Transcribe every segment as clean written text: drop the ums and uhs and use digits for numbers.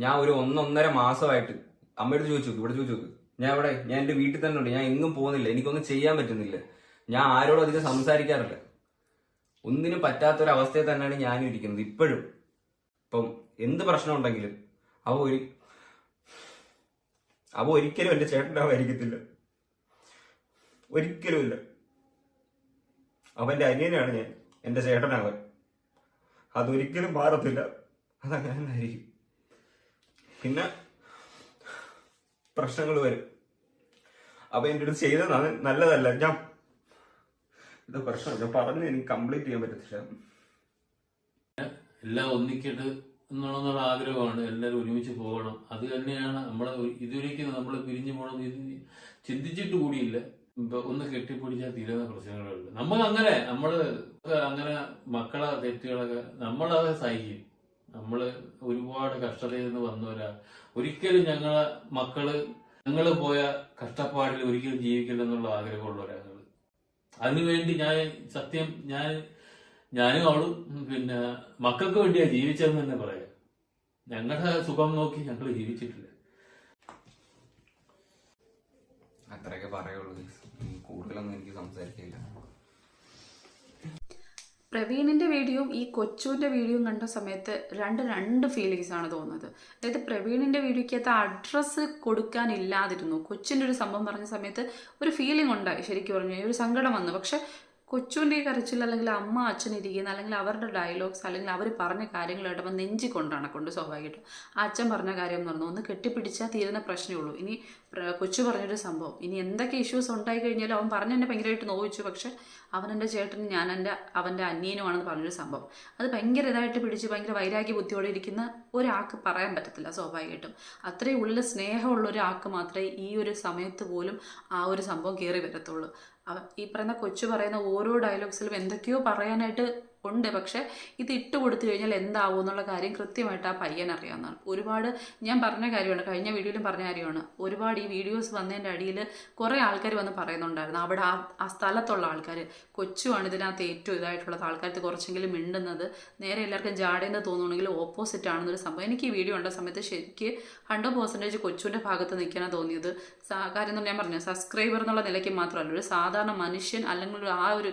ഞാൻ ഒരു 1.5 മാസമായിട്ട് അമ്മയോട് ചോദിച്ചു നോക്ക്, ഇവിടെ ചോദിച്ചു നോക്ക്, ഞാൻ എന്റെ വീട്ടിൽ തന്നെ ഉണ്ട്, ഞാൻ എങ്ങും പോകുന്നില്ല, എനിക്കൊന്നും ചെയ്യാൻ പറ്റുന്നില്ല, ഞാൻ ആരോടും അധികം സംസാരിക്കാറില്ല, ഒന്നിനും പറ്റാത്തൊരവസ്ഥയിൽ തന്നെയാണ് ഞാനും ഇരിക്കുന്നത് ഇപ്പോഴും. ഇപ്പം എന്ത് പ്രശ്നം ഉണ്ടെങ്കിലും അവ ഒരിക്കലും എന്റെ ചേട്ടനാവായിരിക്കത്തില്ല, ഒരിക്കലുമില്ല. അവന്റെ അനിയനാണ് ഞാൻ, എന്റെ ചേട്ടനാവൻ. അതൊരിക്കലും മാറത്തില്ല, അതങ്ങനെ തന്നെ ആയിരിക്കും. പിന്നെ പ്രശ്നങ്ങൾ വരും. അപ്പൊ എന്റെ അടുത്ത് ചെയ്തത് നല്ലതല്ല. ഇത് പ്രശ്നം ഞാൻ പറഞ്ഞ് എനിക്ക് കംപ്ലീറ്റ് ചെയ്യാൻ പറ്റത്തില്ല. എല്ലാം ഒന്നിക്കട്ട് എന്നുള്ള ആഗ്രഹമാണ്, എല്ലാവരും ഒരുമിച്ച് പോകണം. അത് തന്നെയാണ് നമ്മളെ ഇതുവരേക്കും നമ്മൾ പിരിഞ്ഞു പോകണം ചിന്തിച്ചിട്ട് കൂടിയില്ല. ഇപ്പൊ ഒന്ന് കെട്ടിപ്പിടിച്ചാൽ തീരുന്ന പ്രശ്നങ്ങളുണ്ട്. അങ്ങനെ മക്കളെ തെറ്റുകളൊക്കെ നമ്മളത് സഹിക്കും. നമ്മള് ഒരുപാട് കഷ്ടതയിൽ നിന്ന് വന്നവരാ. ഒരിക്കലും ഞങ്ങള് പോയ കഷ്ടപ്പാടിൽ ഒരിക്കലും ജീവിക്കില്ലെന്നുള്ള ആഗ്രഹമുള്ളവരാ ഞങ്ങള്. അതിനുവേണ്ടി ഞാനും അവളും പിന്നെ മക്കൾക്ക് വേണ്ടിയാ ജീവിച്ചതെന്ന് തന്നെ പറയാം. ഞങ്ങളുടെ സുഖം നോക്കി ഞങ്ങൾ ജീവിച്ചിട്ടില്ല. അത്രയൊക്കെ പറയുള്ളൂ, കൂടുതലൊന്നും എനിക്ക് സംസാരിക്കില്ല. പ്രവീണിൻ്റെ വീഡിയോയും ഈ കൊച്ചുവിൻ്റെ വീഡിയോയും കണ്ട സമയത്ത് രണ്ട് ഫീലിങ്സ് ആണ് തോന്നുന്നത്. അതായത് പ്രവീണിൻ്റെ വീഡിയോയ്ക്കകത്ത് അഡ്രസ്സ് കൊടുക്കാനില്ലാതിരുന്നു. കൊച്ചിൻ്റെ ഒരു സംഭവം പറഞ്ഞ സമയത്ത് ഒരു ഫീലിംഗ് ഉണ്ടായി, ശരിക്കും പറഞ്ഞു ഒരു സങ്കടം വന്നു. പക്ഷെ കൊച്ചുവിൻ്റെ ഈ കരച്ചിൽ, അല്ലെങ്കിൽ അമ്മ അച്ഛൻ ഇരിക്കുന്ന, അല്ലെങ്കിൽ അവരുടെ ഡയലോഗ്സ്, അല്ലെങ്കിൽ അവർ പറഞ്ഞ കാര്യങ്ങൾ കേട്ടപ്പോൾ നെഞ്ചി കൊണ്ടാണ് സ്വാഭാവികമായിട്ടും. ആ അച്ഛൻ പറഞ്ഞ കാര്യം എന്ന് പറഞ്ഞു, ഒന്ന് കെട്ടിപ്പിടിച്ചാൽ തീരുന്ന പ്രശ്നമേ ഉള്ളൂ. ഇനി കൊച്ചു പറഞ്ഞൊരു സംഭവം, ഇനി എന്തൊക്കെ ഇഷ്യൂസ് ഉണ്ടായി കഴിഞ്ഞാലും അവൻ പറഞ്ഞെന്നെ ഭയങ്കരമായിട്ട് നോവിച്ചു. പക്ഷെ അവനെൻ്റെ ചേട്ടനും ഞാൻ അവൻ്റെ അനിയനുമാണെന്ന് പറഞ്ഞൊരു സംഭവം, അത് ഭയങ്കര ഇതായിട്ട് പിടിച്ച് ഭയങ്കര വൈരാഗ്യ ബുദ്ധിയോടെ ഇരിക്കുന്ന ഒരാൾക്ക് പറയാൻ പറ്റത്തില്ല സ്വാഭാവികമായിട്ടും. അത്രയും ഉള്ളിൽ സ്നേഹമുള്ള ഒരാൾക്ക് മാത്രമേ ഈ ഒരു സമയത്ത് പോലും ആ ഒരു സംഭവം കയറി വരത്തുള്ളൂ. ഈ പറയുന്ന കൊച്ചു പറയുന്ന ഓരോ ഡയലോഗ്സിലും എന്തൊക്കെയോ പറയാനായിട്ട് ഉണ്ട്. പക്ഷെ ഇത് ഇട്ട് കൊടുത്തു കഴിഞ്ഞാൽ എന്താവും എന്നുള്ള കാര്യം കൃത്യമായിട്ട് ആ പയ്യൻ അറിയാവുന്നതാണ്. ഒരുപാട് ഞാൻ പറഞ്ഞ കാര്യമാണ്, കഴിഞ്ഞ വീഡിയോയിലും പറഞ്ഞ കാര്യമാണ്. ഒരുപാട് ഈ വീഡിയോസ് വന്നതിൻ്റെ അടിയിൽ കുറേ ആൾക്കാർ വന്ന് പറയുന്നുണ്ടായിരുന്നു. അവിടെ ആ സ്ഥലത്തുള്ള ആൾക്കാർ, കൊച്ചുവാണ് ഇതിനകത്ത് ഏറ്റവും ഇതായിട്ടുള്ളത്, ആൾക്കാർക്ക് കുറച്ചെങ്കിലും മിണ്ടുന്നത്, നേരെ എല്ലാവർക്കും ജാടയെന്ന് തോന്നുകയാണെങ്കിൽ ഓപ്പോസിറ്റ് ആണെന്നൊരു സംഭവം. എനിക്ക് ഈ വീഡിയോ കണ്ട സമയത്ത് ശരിക്ക് 100% കൊച്ചുവിൻ്റെ ഭാഗത്ത് നിൽക്കാനാണ് തോന്നിയത്. കാര്യം ഞാൻ പറഞ്ഞു, സബ്സ്ക്രൈബർ എന്നുള്ള നിലയ്ക്ക് മാത്രമല്ല, ഒരു സാധാരണ മനുഷ്യൻ അല്ലെങ്കിൽ ആ ഒരു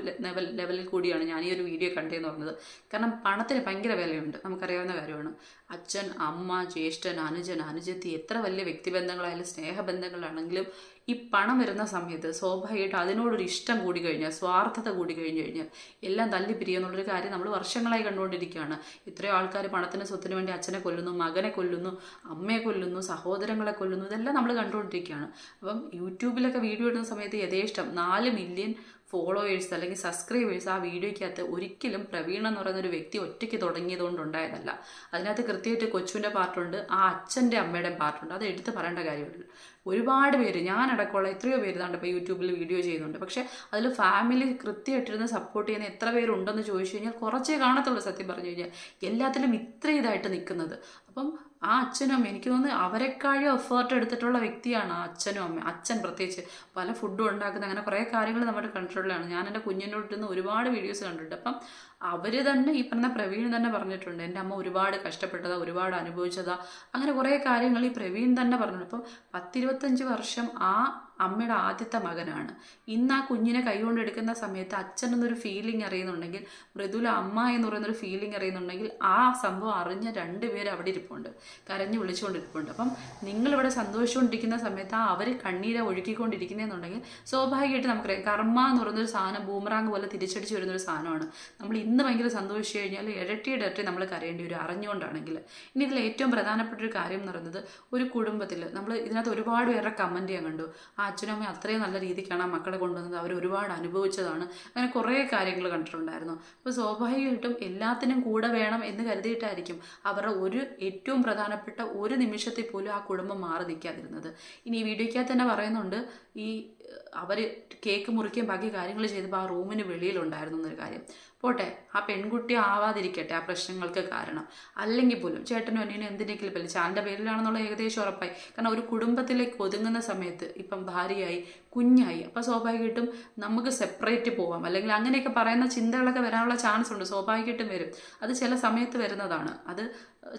ലെവലിൽ കൂടിയാണ് ഞാൻ ഈ ഒരു വീഡിയോ കണ്ടതെന്ന് പറഞ്ഞത്. കാരണം പണത്തിന് ഭയങ്കര വിലയുണ്ട്, നമുക്കറിയാവുന്ന കാര്യമാണ്. അച്ഛൻ, അമ്മ, ജ്യേഷ്ഠൻ, അനുജൻ, അനുജത്തി, എത്ര വലിയ വ്യക്തിബന്ധങ്ങളായാലും സ്നേഹബന്ധങ്ങളാണെങ്കിലും ഈ പണം വരുന്ന സമയത്ത് സ്വാഭാവികമായിട്ട് അതിനോടൊരു ഇഷ്ടം കൂടി കഴിഞ്ഞാൽ, സ്വാർത്ഥത കൂടി കഴിഞ്ഞു കഴിഞ്ഞാൽ എല്ലാം തല്ലിപ്പിരിയെന്നുള്ളൊരു കാര്യം നമ്മൾ വർഷങ്ങളായി കണ്ടുകൊണ്ടിരിക്കുകയാണ്. ഇത്രയോ ആൾക്കാർ പണത്തിന്, സ്വത്തിന് വേണ്ടി അച്ഛനെ കൊല്ലുന്നു, മകനെ കൊല്ലുന്നു, അമ്മയെ കൊല്ലുന്നു, സഹോദരങ്ങളെ കൊല്ലുന്നു, ഇതെല്ലാം നമ്മൾ കണ്ടുകൊണ്ടിരിക്കുകയാണ്. അപ്പം യൂട്യൂബിലൊക്കെ വീഡിയോ ഇടുന്ന സമയത്ത് യഥേഷ്ടം 4 മില്യൺ ഫോളോവേഴ്സ് അല്ലെങ്കിൽ സബ്സ്ക്രൈബേഴ്സ് ആ വീഡിയോയ്ക്കകത്ത് ഒരിക്കലും പ്രവീൺ എന്ന് പറയുന്ന ഒരു വ്യക്തി ഒറ്റയ്ക്ക് തുടങ്ങിയതുകൊണ്ടുണ്ടായതല്ല. അതിനകത്ത് കൃത്യമായിട്ട് കൊച്ചുവിൻ്റെ പാർട്ടുണ്ട്, ആ അച്ഛൻ്റെ അമ്മയുടെയും പാർട്ടുണ്ട്. അത് എടുത്ത് പറയേണ്ട കാര്യമുള്ളൂ. ഒരുപാട് പേര്, ഞാനടക്കമുള്ള എത്രയോ പേര് ഇതാണ്ട് ഇപ്പോൾ യൂട്യൂബിൽ വീഡിയോ ചെയ്യുന്നുണ്ട്. പക്ഷേ അതിൽ ഫാമിലി കൃത്യമായിട്ടിരുന്ന് സപ്പോർട്ട് ചെയ്യുന്ന എത്ര പേരുണ്ടെന്ന് ചോദിച്ചു കഴിഞ്ഞാൽ കുറച്ചേ കാണത്തുള്ളൂ. സത്യം പറഞ്ഞു കഴിഞ്ഞാൽ എല്ലാത്തിലും ഇത്ര ഇതായിട്ട് നിൽക്കുന്നത്. അപ്പം ആ അച്ഛനും അമ്മ, എനിക്ക് തോന്നുന്നു അവരെക്കാളും എഫേർട്ട് എടുത്തിട്ടുള്ള വ്യക്തിയാണ് ആ അച്ഛനും അമ്മ. അച്ഛൻ പ്രത്യേകിച്ച് പല ഫുഡും ഉണ്ടാക്കുന്ന, അങ്ങനെ കുറേ കാര്യങ്ങൾ നമ്മുടെ കൺട്രോളിലാണ്. ഞാൻ എൻ്റെ കുഞ്ഞിനോട്ടിരുന്ന് ഒരുപാട് വീഡിയോസ് കണ്ടിട്ടുണ്ട്. അപ്പം അവർ തന്നെ, ഈ പറഞ്ഞ പ്രവീൺ തന്നെ പറഞ്ഞിട്ടുണ്ട്, എൻ്റെ അമ്മ ഒരുപാട് കഷ്ടപ്പെട്ടതാ, ഒരുപാട് അനുഭവിച്ചതാ, അങ്ങനെ കുറേ കാര്യങ്ങൾ ഈ പ്രവീൺ തന്നെ പറഞ്ഞിട്ടുണ്ട്. അപ്പം 10-25 വർഷം ആ അമ്മയുടെ ആദ്യത്തെ മകനാണ്. ഇന്ന് ആ കുഞ്ഞിനെ കൈകൊണ്ടെടുക്കുന്ന സമയത്ത് അച്ഛൻ എന്നൊരു ഫീലിംഗ് അറിയുന്നുണ്ടെങ്കിൽ, മൃദുല അമ്മ എന്ന് പറയുന്നൊരു ഫീലിംഗ് അറിയുന്നുണ്ടെങ്കിൽ, ആ സംഭവം അറിഞ്ഞ 2 പേര് അവിടെ ഇരിപ്പുണ്ട്, കരഞ്ഞു വിളിച്ചുകൊണ്ടിരിപ്പുണ്ട്. അപ്പം നിങ്ങളിവിടെ സന്തോഷിച്ചുകൊണ്ടിരിക്കുന്ന സമയത്ത് ആ അവർ കണ്ണീരെ ഒഴുക്കിക്കൊണ്ടിരിക്കുന്നതെന്നുണ്ടെങ്കിൽ സ്വാഭാവികമായിട്ട് നമുക്കറിയാം, കർമ്മ എന്ന് പറയുന്നൊരു സാധനം ബൂമറാങ് പോലെ തിരിച്ചടിച്ച് വരുന്നൊരു സാധനമാണ്. നമ്മൾ ഇന്ന് ഭയങ്കര സന്തോഷിച്ചു കഴിഞ്ഞാൽ ഇരട്ടി നമ്മൾ കരയേണ്ടി വരും, അറിഞ്ഞുകൊണ്ടാണെങ്കിൽ. ഇനി ഇതിൽ ഏറ്റവും പ്രധാനപ്പെട്ട ഒരു കാര്യം എന്ന് പറയുന്നത്, ഒരു കുടുംബത്തിൽ നമ്മൾ ഇതിനകത്ത് ഒരുപാട് പേരുടെ കമൻറ്റ് ചെയ്യാൻ കണ്ടു, ആ അച്ഛനും അമ്മയും അത്രയും നല്ല രീതിക്കാണ് ആ മക്കളെ കൊണ്ടുവന്നത്, അവർ ഒരുപാട് അനുഭവിച്ചതാണ്, അങ്ങനെ കുറേ കാര്യങ്ങൾ കണ്ടിട്ടുണ്ടായിരുന്നു. അപ്പോൾ സ്വാഭാവികമായിട്ടും എല്ലാത്തിനും കൂടെ വേണം എന്ന് കരുതിയിട്ടായിരിക്കും അവരുടെ ഏറ്റവും പ്രധാനപ്പെട്ട ഒരു നിമിഷത്തിൽ പോലും ആ കുടുംബം മാറി നിൽക്കാതിരുന്നത്. ഇനി ഈ വീഡിയോയ്ക്കകത്ത് തന്നെ പറയുന്നുണ്ട്, ഈ അവർ കേക്ക് മുറിക്കുകയും ബാക്കി കാര്യങ്ങൾ ചെയ്തപ്പോൾ ആ റൂമിന് വെളിയിലുണ്ടായിരുന്നു എന്നൊരു കാര്യം. പോട്ടെ, ആ പെൺകുട്ടി ആവാതിരിക്കട്ടെ ആ പ്രശ്നങ്ങൾക്ക് കാരണം. അല്ലെങ്കിൽ പോലും ചേട്ടനും അനിയനും എന്തിനെങ്കിലും പേരിൽ, ചാൻ്റെ പേരിലാണെന്നുള്ള ഏകദേശം ഉറപ്പായി. കാരണം ഒരു കുടുംബത്തിലേക്ക് ഒതുങ്ങുന്ന സമയത്ത് ഇപ്പം ഭാര്യയായി, കുഞ്ഞായി, അപ്പോൾ സ്വാഭാവികമായിട്ടും നമുക്ക് സെപ്പറേറ്റ് പോവാം, അല്ലെങ്കിൽ അങ്ങനെയൊക്കെ പറയുന്ന ചിന്തകളൊക്കെ വരാനുള്ള ചാൻസ് ഉണ്ട്, സ്വാഭാവികമായിട്ടും വരും. അത് ചില സമയത്ത് വരുന്നതാണ്. അത്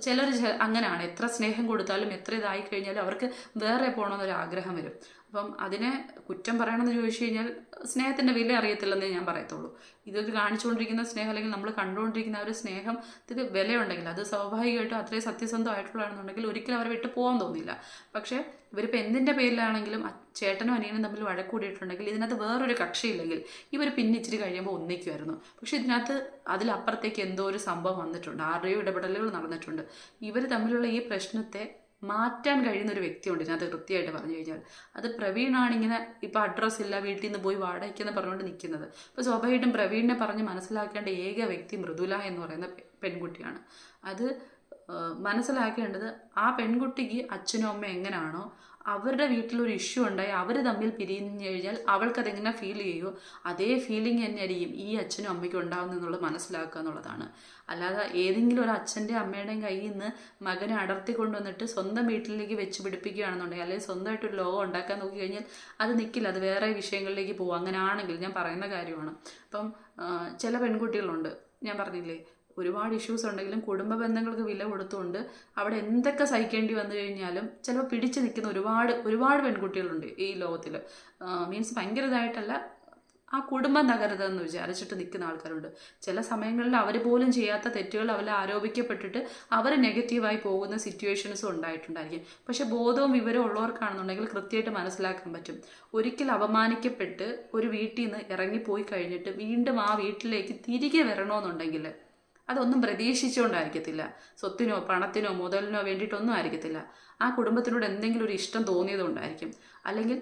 ചിലർ അങ്ങനെയാണ്, എത്ര സ്നേഹം കൊടുത്താലും എത്ര ഇതായി കഴിഞ്ഞാലും അവർക്ക് വേറെ പോകണമെന്നൊരു ആഗ്രഹം വരും. അപ്പം അതിനെ കുറ്റം പറയണമെന്ന് ചോദിച്ചു കഴിഞ്ഞാൽ സ്നേഹത്തിൻ്റെ വില അറിയത്തില്ലെന്നേ ഞാൻ പറയത്തുള്ളൂ. ഇതൊക്കെ കാണിച്ചുകൊണ്ടിരിക്കുന്ന സ്നേഹം അല്ലെങ്കിൽ നമ്മൾ കണ്ടുകൊണ്ടിരിക്കുന്ന ആ ഒരു സ്നേഹത്തിന് വിലയുണ്ടെങ്കിൽ അത് സ്വാഭാവികമായിട്ടും അത്രയും സത്യസന്ധമായിട്ടുള്ളതാണെന്നുണ്ടെങ്കിൽ ഒരിക്കലും അവരെ വിട്ട് പോകാൻ തോന്നില്ല. പക്ഷേ ഇവരിപ്പോൾ എന്തിൻ്റെ പേരിലാണെങ്കിലും ചേട്ടനും അനിയനും തമ്മിൽ വഴക്കൂടിയിട്ടുണ്ടെങ്കിൽ ഇതിനകത്ത് വേറൊരു കക്ഷിയില്ലെങ്കിൽ ഇവർ പിന്നെ ഇച്ചിരി കഴിയുമ്പോൾ ഒന്നിക്കുമായിരുന്നു. പക്ഷേ ഇതിനകത്ത് അതിലപ്പുറത്തേക്ക് എന്തോ ഒരു സംഭവം വന്നിട്ടുണ്ട്, ആരുടെയോ ഇടപെടലുകൾ നടന്നിട്ടുണ്ട്. ഇവർ തമ്മിലുള്ള ഈ പ്രശ്നത്തെ മാറ്റാൻ കഴിയുന്ന ഒരു വ്യക്തിയുണ്ട് ഇതിനകത്ത് കൃത്യമായിട്ട് പറഞ്ഞു കഴിഞ്ഞാൽ. അത് പ്രവീണാണിങ്ങനെ ഇപ്പം അഡ്രസ്സ് ഇല്ല, വീട്ടിൽ നിന്ന് പോയി വാടകയ്ക്കെന്ന് പറഞ്ഞുകൊണ്ട് നിൽക്കുന്നത്. അപ്പോൾ സ്വാഭാവികമായിട്ടും പ്രവീണിനെ പറഞ്ഞ് മനസ്സിലാക്കേണ്ട ഏക വ്യക്തി മൃദുല എന്ന് പറയുന്ന പെൺകുട്ടിയാണ്. അത് മനസ്സിലാക്കേണ്ടത് ആ പെൺകുട്ടിക്ക് അച്ഛനും അമ്മ എങ്ങനെയാണോ അവരുടെ വീട്ടിലൊരു ഇഷ്യൂ ഉണ്ടായി അവർ തമ്മിൽ പിരിഞ്ഞു കഴിഞ്ഞാൽ അവൾക്കതെങ്ങനെ ഫീൽ ചെയ്യുമോ അതേ ഫീലിംഗ് തന്നെയായിരിക്കും ഈ അച്ഛനും അമ്മയ്ക്കും ഉണ്ടാകുന്നെന്നുള്ളത് മനസ്സിലാക്കുക എന്നുള്ളതാണ്. അല്ലാതെ ഏതെങ്കിലും ഒരു അച്ഛൻ്റെ അമ്മയുടെയും കയ്യിൽ നിന്ന് മകനെ അടർത്തി കൊണ്ടുവന്നിട്ട് സ്വന്തം വീട്ടിലേക്ക് വെച്ച് പിടിപ്പിക്കുകയാണെന്നുണ്ടെങ്കിൽ അല്ലെങ്കിൽ സ്വന്തമായിട്ടൊരു ലോകം ഉണ്ടാക്കാൻ നോക്കി കഴിഞ്ഞാൽ അത് നിൽക്കില്ല, അത് വേറെ വിഷയങ്ങളിലേക്ക് പോകും. അങ്ങനെ ആണെങ്കിൽ ഞാൻ പറയുന്ന കാര്യമാണ്. അപ്പം ചില പെൺകുട്ടികളുണ്ട്, ഞാൻ പറഞ്ഞില്ലേ ഒരുപാട് ഇഷ്യൂസ് ഉണ്ടെങ്കിലും കുടുംബ ബന്ധങ്ങൾക്ക് വില കൊടുത്തുകൊണ്ട് അവിടെ എന്തൊക്കെ സഹിക്കേണ്ടി വന്നു കഴിഞ്ഞാലും ചിലപ്പോൾ പിടിച്ചു നിൽക്കുന്ന ഒരുപാട് പെൺകുട്ടികളുണ്ട് ഈ ലോകത്തിൽ. മീൻസ് ഭയങ്കര ഇതായിട്ടല്ല, ആ കുടുംബം തകരുതെന്ന് വിചാരിച്ചിട്ട് നിൽക്കുന്ന ആൾക്കാരുണ്ട്. ചില സമയങ്ങളിൽ അവർ പോലും ചെയ്യാത്ത തെറ്റുകൾ അവരെ ആരോപിക്കപ്പെട്ടിട്ട് അവർ നെഗറ്റീവായി പോകുന്ന സിറ്റുവേഷൻസും ഉണ്ടായിട്ടുണ്ടായിരിക്കും. പക്ഷെ ബോധവും വിവരവും ഉള്ളവർക്കാണെന്നുണ്ടെങ്കിൽ കൃത്യമായിട്ട് മനസ്സിലാക്കാൻ പറ്റും. ഒരിക്കൽ അപമാനിക്കപ്പെട്ട് ഒരു വീട്ടിൽ നിന്ന് ഇറങ്ങിപ്പോയി കഴിഞ്ഞിട്ട് വീണ്ടും ആ വീട്ടിലേക്ക് തിരികെ വരണമെന്നുണ്ടെങ്കിൽ അതൊന്നും പ്രതീക്ഷിച്ചുകൊണ്ടായിരിക്കത്തില്ല, സ്വത്തിനോ പണത്തിനോ മുതലിനോ വേണ്ടിയിട്ടൊന്നും ആയിരിക്കത്തില്ല. ആ കുടുംബത്തിനോട് എന്തെങ്കിലും ഒരു ഇഷ്ടം തോന്നിയതുകൊണ്ടായിരിക്കും. അല്ലെങ്കിൽ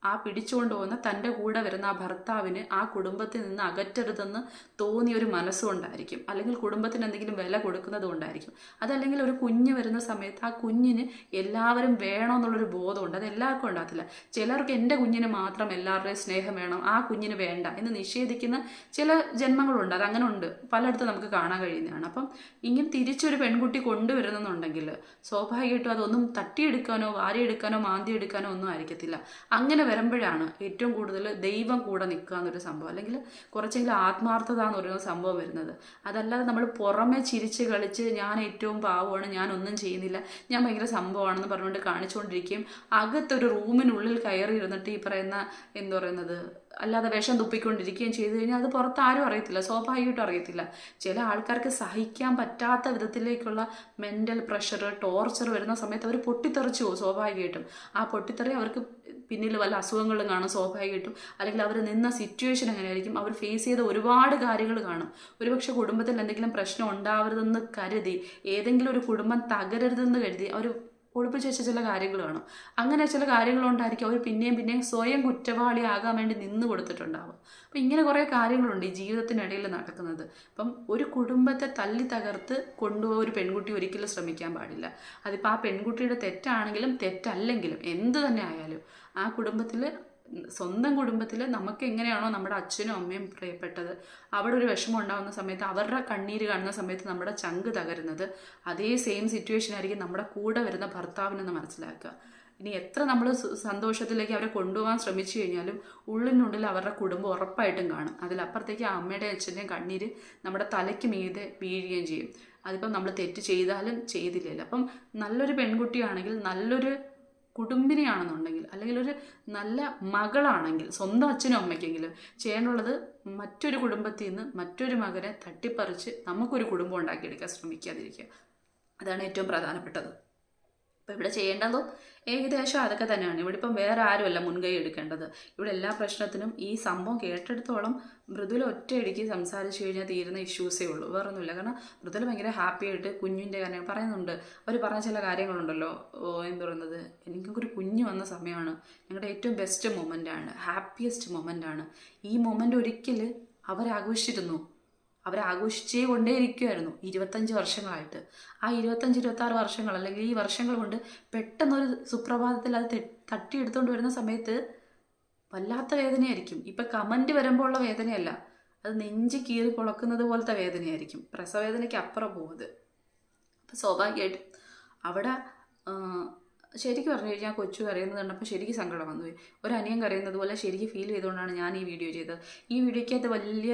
ആ പിടിച്ചുകൊണ്ട് പോകുന്ന തൻ്റെ കൂടെ വരുന്ന ആ ഭർത്താവിന് ആ കുടുംബത്തിൽ നിന്ന് അകറ്റരുതെന്ന് തോന്നിയൊരു മനസ്സുകൊണ്ടായിരിക്കും. അല്ലെങ്കിൽ കുടുംബത്തിന് എന്തെങ്കിലും വില കൊടുക്കുന്നത് കൊണ്ടായിരിക്കും. അതല്ലെങ്കിൽ ഒരു കുഞ്ഞ് വരുന്ന സമയത്ത് ആ കുഞ്ഞിന് എല്ലാവരും വേണമെന്നുള്ളൊരു ബോധമുണ്ട്. അത് എല്ലാവർക്കും ഉണ്ടാകത്തില്ല. ചിലർക്ക് എൻ്റെ കുഞ്ഞിന് മാത്രം എല്ലാവരുടെയും സ്നേഹം വേണം, ആ കുഞ്ഞിന് വേണ്ട എന്ന് നിഷേധിക്കുന്ന ചില ജന്മങ്ങളുണ്ട്. അതങ്ങനെ ഉണ്ട്, പലയിടത്തും നമുക്ക് കാണാൻ കഴിയുന്നതാണ്. അപ്പം ഇങ്ങനെ തിരിച്ചൊരു പെൺകുട്ടി കൊണ്ടുവരുന്നെന്നുണ്ടെങ്കിൽ സ്വാഭാവികമായിട്ടും അതൊന്നും തട്ടിയെടുക്കാനോ വാരിയെടുക്കാനോ മാന്തിയെടുക്കാനോ ഒന്നും ആയിരിക്കത്തില്ല. അങ്ങനെ വരുമ്പോഴാണ് ഏറ്റവും കൂടുതൽ ദൈവം കൂടെ നിൽക്കുക എന്നൊരു സംഭവം, അല്ലെങ്കിൽ കുറച്ചെങ്കിലും ആത്മാർത്ഥത എന്നൊരു സംഭവം വരുന്നത്. അതല്ലാതെ നമ്മൾ പുറമെ ചിരിച്ച് കളിച്ച് ഞാൻ ഏറ്റവും പാവമാണ്, ഞാൻ ഒന്നും ചെയ്യുന്നില്ല, ഞാൻ ഭയങ്കര സംഭവമാണെന്ന് പറഞ്ഞുകൊണ്ട് കാണിച്ചുകൊണ്ടിരിക്കുകയും അകത്തൊരു റൂമിനുള്ളിൽ കയറി ഇരുന്നിട്ട് ഈ പറയുന്ന എന്താ പറയുന്നത് അല്ലാതെ വിഷം തുപ്പിക്കൊണ്ടിരിക്കുകയും ചെയ്തു കഴിഞ്ഞാൽ അത് പുറത്ത് ആരും അറിയത്തില്ല, സ്വാഭാവികമായിട്ടും അറിയത്തില്ല. ചില ആൾക്കാർക്ക് സഹിക്കാൻ പറ്റാത്ത വിധത്തിലേക്കുള്ള മെൻ്റൽ പ്രഷർ ടോർച്ചർ വരുന്ന സമയത്ത് അവർ പൊട്ടിത്തെറിച്ചു പോകും സ്വാഭാവികമായിട്ടും. ആ പൊട്ടിത്തെറി അവർക്ക് പിന്നിൽ വല്ല അസുഖങ്ങളും കാണും സ്വാഭാവികമായിട്ടും. അല്ലെങ്കിൽ അവർ നിന്ന സിറ്റുവേഷൻ എങ്ങനെയായിരിക്കും, അവർ ഫേസ് ചെയ്ത ഒരുപാട് കാര്യങ്ങൾ കാണും. ഒരുപക്ഷെ കുടുംബത്തിൽ എന്തെങ്കിലും പ്രശ്നം ഉണ്ടാവരുതെന്ന് കരുതി, ഏതെങ്കിലും ഒരു കുടുംബം തകരരുതെന്ന് കരുതി അവർ ഒളിപ്പിച്ച് വെച്ച ചില കാര്യങ്ങൾ കാണും. അങ്ങനെ ചില കാര്യങ്ങളുണ്ടായിരിക്കും അവർ പിന്നെയും സ്വയം കുറ്റവാളിയാകാൻ വേണ്ടി നിന്ന് കൊടുത്തിട്ടുണ്ടാവും. അപ്പം ഇങ്ങനെ കുറേ കാര്യങ്ങളുണ്ട് ഈ ജീവിതത്തിനിടയിൽ നടക്കുന്നത്. അപ്പം ഒരു കുടുംബത്തെ തല്ലി തകർത്ത് കൊണ്ടുപോകാൻ ഒരു പെൺകുട്ടി ഒരിക്കലും ശ്രമിക്കാൻ പാടില്ല. അതിപ്പോൾ ആ പെൺകുട്ടിയുടെ തെറ്റാണെങ്കിലും തെറ്റല്ലെങ്കിലും എന്ത് തന്നെ ആയാലും ആ കുടുംബത്തിൽ, സ്വന്തം കുടുംബത്തിൽ നമുക്ക് എങ്ങനെയാണോ നമ്മുടെ അച്ഛനും അമ്മയും പ്രിയപ്പെട്ടത്, അവിടെ ഒരു വിഷമം ഉണ്ടാകുന്ന സമയത്ത് അവരുടെ കണ്ണീര് കാണുന്ന സമയത്ത് നമ്മുടെ ചങ്ക് തകരുന്നത്, അതേ സെയിം സിറ്റുവേഷൻ ആയിരിക്കും നമ്മുടെ കൂടെ വരുന്ന ഭർത്താവിനെന്ന് മനസ്സിലാക്കുക. ഇനി എത്ര നമ്മൾ സന്തോഷത്തിലേക്ക് അവരെ കൊണ്ടുപോകാൻ ശ്രമിച്ചു കഴിഞ്ഞാലും ഉള്ളിനുള്ളിൽ അവരുടെ കുടുംബം ഉറപ്പായിട്ടും കാണും. അതിലപ്പുറത്തേക്ക് ആ അമ്മയുടെയും അച്ഛൻ്റെയും കണ്ണീര് നമ്മുടെ തലയ്ക്ക് മീതെ വീഴുകയും ചെയ്യും. അതിപ്പം നമ്മൾ തെറ്റ് ചെയ്താലും ചെയ്തില്ലല്ലോ. അപ്പം നല്ലൊരു പെൺകുട്ടിയാണെങ്കിൽ, നല്ലൊരു കുടുംബിനിയാണെന്നുണ്ടെങ്കിൽ, അല്ലെങ്കിൽ ഒരു നല്ല മകളാണെങ്കിൽ, സ്വന്തം അച്ഛനും അമ്മയ്ക്കെങ്കിലും ചെയ്യാനുള്ളത് മറ്റൊരു കുടുംബത്തിൽ നിന്ന് മറ്റൊരു മകനെ തട്ടിപ്പറിച്ച് നമുക്കൊരു കുടുംബം ഉണ്ടാക്കിയെടുക്കാൻ ശ്രമിക്കാതിരിക്കുക. അതാണ് ഏറ്റവും പ്രധാനപ്പെട്ടത്. അപ്പം ഇവിടെ ചെയ്യേണ്ടതോ ഏകദേശം അതൊക്കെ തന്നെയാണ്. ഇവിടെ ഇപ്പം വേറെ ആരുമല്ല മുൻകൈ എടുക്കേണ്ടത്. ഇവിടെ എല്ലാ പ്രശ്നത്തിനും ഈ സംഭവം കേട്ടെടുത്തോളം മൃദുല ഒറ്റയടിക്ക് സംസാരിച്ചു കഴിഞ്ഞാൽ തീരുന്ന ഇഷ്യൂസേ ഉള്ളൂ, വേറൊന്നുമില്ല. കാരണം മൃദുല ഭയങ്കര ഹാപ്പി ആയിട്ട് കുഞ്ഞിൻ്റെ കാര്യം പറയുന്നുണ്ട്. അവർ പറഞ്ഞ ചില കാര്യങ്ങളുണ്ടല്ലോ, എന്ത് പറയുന്നത്, എനിക്കൊരു കുഞ്ഞ് വന്ന സമയമാണ്, ഞങ്ങളുടെ ഏറ്റവും ബെസ്റ്റ് മൊമെൻ്റാണ്, ഹാപ്പിയസ്റ്റ് മൊമെൻ്റാണ്. ഈ മൊമെൻ്റ് ഒരിക്കൽ അവരാഘോഷിച്ചിരുന്നു, അവരാഘോഷിച്ചേ കൊണ്ടേയിരിക്കുമായിരുന്നു 25 വർഷങ്ങളായിട്ട്. ആ 25-26 വർഷങ്ങൾ അല്ലെങ്കിൽ ഈ വർഷങ്ങൾ കൊണ്ട് പെട്ടെന്നൊരു സുപ്രഭാതത്തിൽ അത് തട്ടിയെടുത്തുകൊണ്ട് വരുന്ന സമയത്ത് വല്ലാത്ത വേദനയായിരിക്കും. ഇപ്പം കമൻറ്റ് വരുമ്പോൾ ഉള്ള വേദനയല്ല, അത് നെഞ്ച് കീറി പൊളക്കുന്നത് പോലത്തെ വേദനയായിരിക്കും, പ്രസവവേദനയ്ക്ക് അപ്പുറം പോകുന്നത്. അപ്പം സ്വാഭാവികമായിട്ടും അവിടെ ശരിക്കും പറഞ്ഞു കഴിഞ്ഞാൽ കൊച്ചു കരയുന്നത് കണ്ടപ്പോൾ ശരിക്കും സങ്കടം വന്നുപോയി. ഒരു അനിയൻ കരയുന്നത് പോലെ ശരിക്കും ഫീൽ ചെയ്തുകൊണ്ടാണ് ഞാൻ ഈ വീഡിയോ ചെയ്തത്. ഈ വീഡിയോയ്ക്കകത്ത് വലിയ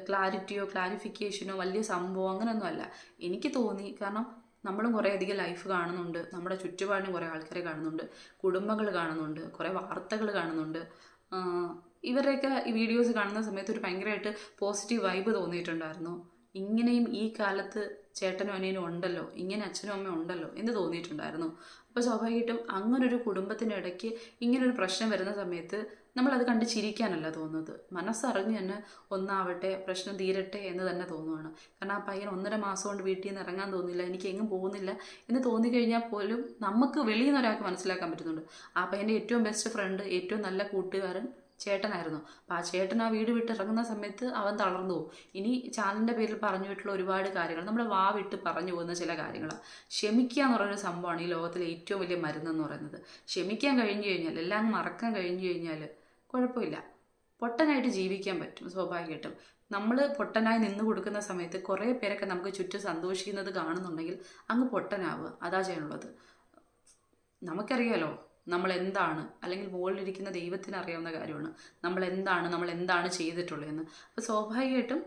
ക്ലാരിറ്റിയോ ക്ലാരിഫിക്കേഷനോ വലിയ സംഭവം അങ്ങനെയൊന്നും അല്ല എനിക്ക് തോന്നി. കാരണം നമ്മളും കുറേ അധികം ലൈഫ് കാണുന്നുണ്ട്, നമ്മുടെ ചുറ്റുപാടിനും കുറേ ആൾക്കാരെ കാണുന്നുണ്ട്, കുടുംബങ്ങൾ കാണുന്നുണ്ട്, കുറേ വാർത്തകൾ കാണുന്നുണ്ട്. ഇവരുടെയൊക്കെ ഈ വീഡിയോസ് കാണുന്ന സമയത്ത് ഒരു ഭയങ്കരമായിട്ട് പോസിറ്റീവ് വൈബ് തോന്നിയിട്ടുണ്ടായിരുന്നു. ഇങ്ങനെയും ഈ കാലത്ത് ചേട്ടനും അനിയനും ഉണ്ടല്ലോ, ഇങ്ങനെ അച്ഛനും അമ്മയും ഉണ്ടല്ലോ എന്ന് തോന്നിയിട്ടുണ്ടായിരുന്നു. അപ്പോൾ സ്വാഭാവികമായിട്ടും അങ്ങനൊരു കുടുംബത്തിൻ്റെ ഇടയ്ക്ക് ഇങ്ങനൊരു പ്രശ്നം വരുന്ന സമയത്ത് നമ്മളത് കണ്ട് ചിരിക്കാനല്ല തോന്നുന്നത്, മനസ്സറിഞ്ഞ് തന്നെ ഒന്നാവട്ടെ, പ്രശ്നം തീരട്ടെ എന്ന് തന്നെ തോന്നുവാണ്. കാരണം ആ പയ്യൻ 1.5 മാസം കൊണ്ട് വീട്ടിൽ നിന്ന് ഇറങ്ങാൻ തോന്നില്ല, എനിക്ക് എങ്ങും പോകുന്നില്ല എന്ന് തോന്നിക്കഴിഞ്ഞാൽ പോലും നമുക്ക് വെളിയിൽ നിന്ന് ഒരാൾക്ക് മനസ്സിലാക്കാൻ പറ്റുന്നുണ്ട്. ആ പയ്യൻ്റെ ഏറ്റവും ബെസ്റ്റ് ഫ്രണ്ട്, ഏറ്റവും നല്ല കൂട്ടുകാരൻ ചേട്ടനായിരുന്നു. അപ്പോൾ ആ ചേട്ടൻ ആ വീട് വിട്ട് ഇറങ്ങുന്ന സമയത്ത് അവൻ തളർന്നു പോകും. ഇനി ചാനലിൻ്റെ പേരിൽ പറഞ്ഞു വിട്ടുള്ള ഒരുപാട് കാര്യങ്ങൾ, നമ്മൾ വാ വിട്ട് പറഞ്ഞു പോകുന്ന ചില കാര്യങ്ങളാണ്. ക്ഷമിക്കുക എന്ന് പറയുന്ന സംഭവമാണ് ഈ ലോകത്തിലെ ഏറ്റവും വലിയ മരുന്നെന്ന് പറയുന്നത്. ക്ഷമിക്കാൻ കഴിഞ്ഞു കഴിഞ്ഞാൽ, എല്ലാം മറക്കാൻ കഴിഞ്ഞു കഴിഞ്ഞാൽ കുഴപ്പമില്ല, പൊട്ടനായിട്ട് ജീവിക്കാൻ പറ്റും. സ്വാഭാവികമായിട്ടും നമ്മൾ പൊട്ടനായി നിന്ന് കൊടുക്കുന്ന സമയത്ത് കുറേ പേരൊക്കെ നമുക്ക് ചുറ്റും സന്തോഷിക്കുന്നത് കാണുന്നുണ്ടെങ്കിൽ അങ്ങ് പൊട്ടനാവുക, അതാ ചെയ്യാനുള്ളത്. നമുക്കറിയാലോ നമ്മൾ എന്താണ്, അല്ലെങ്കിൽ മുകളിലിരിക്കുന്ന ദൈവത്തിന് അറിയാവുന്ന കാര്യമാണ് നമ്മൾ എന്താണ് ചെയ്തിട്ടുള്ളതെന്ന്. അപ്പോൾ സ്വാഭാവികമായിട്ടും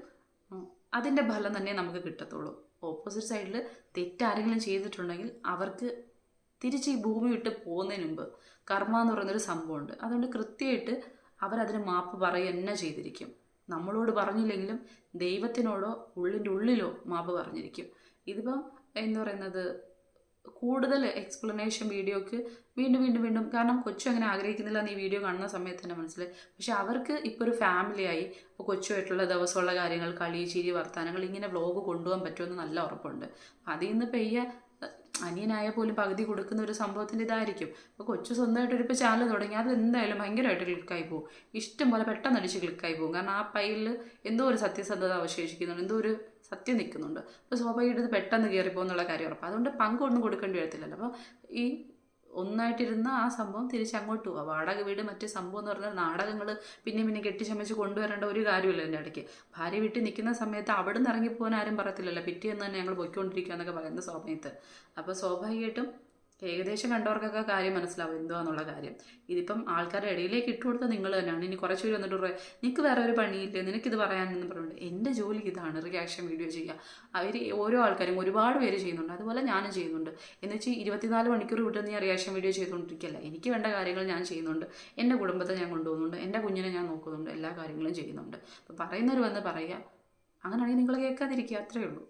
അതിൻ്റെ ഫലം തന്നെ നമുക്ക് കിട്ടത്തുള്ളൂ. ഓപ്പോസിറ്റ് സൈഡിൽ തെറ്റാരെങ്കിലും ചെയ്തിട്ടുണ്ടെങ്കിൽ അവർക്ക് തിരിച്ച് ഈ ഭൂമി വിട്ട് പോകുന്നതിന് മുമ്പ് കർമ്മ എന്ന് പറയുന്നൊരു സംഭവമുണ്ട്. അതുകൊണ്ട് കൃത്യമായിട്ട് അവരതിന് മാപ്പ് പറയുക തന്നെ ചെയ്തിരിക്കും. നമ്മളോട് പറഞ്ഞില്ലെങ്കിലും ദൈവത്തിനോടോ ഉള്ളിൻ്റെ ഉള്ളിലോ മാപ്പ് പറഞ്ഞിരിക്കും. ഇതിപ്പം എന്ന് പറയുന്നത് കൂടുതൽ എക്സ്പ്ലനേഷൻ വീഡിയോക്ക് വീണ്ടും കാരണം കൊച്ചു അങ്ങനെ ആഗ്രഹിക്കുന്നില്ല എന്ന് ഈ വീഡിയോ കാണുന്ന സമയത്ത് തന്നെ മനസ്സിലായി. പക്ഷെ അവർക്ക് ഇപ്പോൾ ഒരു ഫാമിലിയായി, ഇപ്പോൾ കൊച്ചുമായിട്ടുള്ള ദിവസമുള്ള കാര്യങ്ങൾ, കളി, ചിരി, വർത്തമാനങ്ങൾ, ഇങ്ങനെ വ്ലോഗ് കൊണ്ടുപോകാൻ പറ്റുമെന്ന് നല്ല ഉറപ്പുണ്ട്. അതിൽ നിന്ന് പെയ്യ അനിയനായ പോലും പകുതി കൊടുക്കുന്ന ഒരു സംഭവത്തിൻ്റെ ഇതായിരിക്കും. അപ്പോൾ കൊച്ചു സ്വന്തമായിട്ടൊരിപ്പോൾ ചാനൽ തുടങ്ങി, അത് എന്തായാലും ഭയങ്കരമായിട്ട് ക്ലിക്കായി പോകും. ഇഷ്ടം പോലെ പെട്ടെന്ന് അടിച്ച് ക്ലിക്കായി പോകും. കാരണം ആ പയ്യിൽ എന്തോ ഒരു സത്യസന്ധത അവശേഷിക്കുന്നുണ്ട്, എന്തോ ഒരു സത്യം നിൽക്കുന്നുണ്ട്. അപ്പോൾ സ്വാഭാവികമായിട്ട് ഇത് പെട്ടെന്ന് കയറിപ്പോകുന്നുള്ള കാര്യം ഉറപ്പാണ്. അതുകൊണ്ട് പങ്കൊന്നും കൊടുക്കേണ്ടി വരത്തില്ലല്ലോ. അപ്പോൾ ഈ ഒന്നായിട്ടിരുന്ന ആ സംഭവം തിരിച്ചങ്ങോട്ട് പോവുക. വാടക വീട് മറ്റേ സംഭവം എന്ന് പറഞ്ഞാൽ നാടകങ്ങൾ പിന്നെ കെട്ടിച്ചമച്ച് കൊണ്ടുവരേണ്ട ഒരു കാര്യമില്ല. എൻ്റെ ഇടയ്ക്ക് ഭാര്യ വീട്ടിൽ നിൽക്കുന്ന സമയത്ത് അവിടെ നിന്ന് ഇറങ്ങിപ്പോകാൻ ആരും പറയത്തില്ലല്ലോ. പിറ്റേന്ന് തന്നെ ഞങ്ങൾ പൊയ്ക്കൊണ്ടിരിക്കുക എന്നൊക്കെ പറയുന്ന സമയത്ത്. അപ്പോൾ സ്വാഭാവികമായിട്ടും ഏകദേശം കണ്ടവർക്കൊക്കെ കാര്യം മനസ്സിലാവും എന്തുവാന്നുള്ള കാര്യം. ഇതിപ്പം ആൾക്കാരുടെ ഇടയിലേക്ക് ഇട്ടുകൊടുത്ത നിങ്ങൾ തന്നെയാണ്. ഇനി കുറച്ച് പേര് വന്നിട്ട് പറയാം നിനക്ക് വേറെ ഒരു പണിയില്ലേ, നിനക്കിത് പറയാനെന്ന് പറഞ്ഞുകൊണ്ട്. എൻ്റെ ജോലി ഇതാണ്, റിയാക്ഷൻ വീഡിയോ ചെയ്യുക. അവർ ഓരോ ആൾക്കാരും ഒരുപാട് പേര് ചെയ്യുന്നുണ്ട്, അതുപോലെ ഞാനും ചെയ്യുന്നുണ്ട്. എന്ന് വെച്ചാൽ 24 മണിക്കൂർ വിട്ട് ഞാൻ റിയാക്ഷൻ വീഡിയോ ചെയ്തുകൊണ്ടിരിക്കുകയല്ല. എനിക്ക് വേണ്ട കാര്യങ്ങൾ ഞാൻ ചെയ്യുന്നുണ്ട്, എൻ്റെ കുടുംബത്തെ ഞാൻ കൊണ്ടുപോകുന്നുണ്ട്, എൻ്റെ കുഞ്ഞിനെ ഞാൻ നോക്കുന്നുണ്ട്, എല്ലാ കാര്യങ്ങളും ചെയ്യുന്നുണ്ട്. അപ്പോൾ പറയുന്നവർ വന്ന് പറയുക, അങ്ങനെയാണെങ്കിൽ നിങ്ങൾ കേൾക്കാതിരിക്കുക, അത്രയേ ഉള്ളൂ.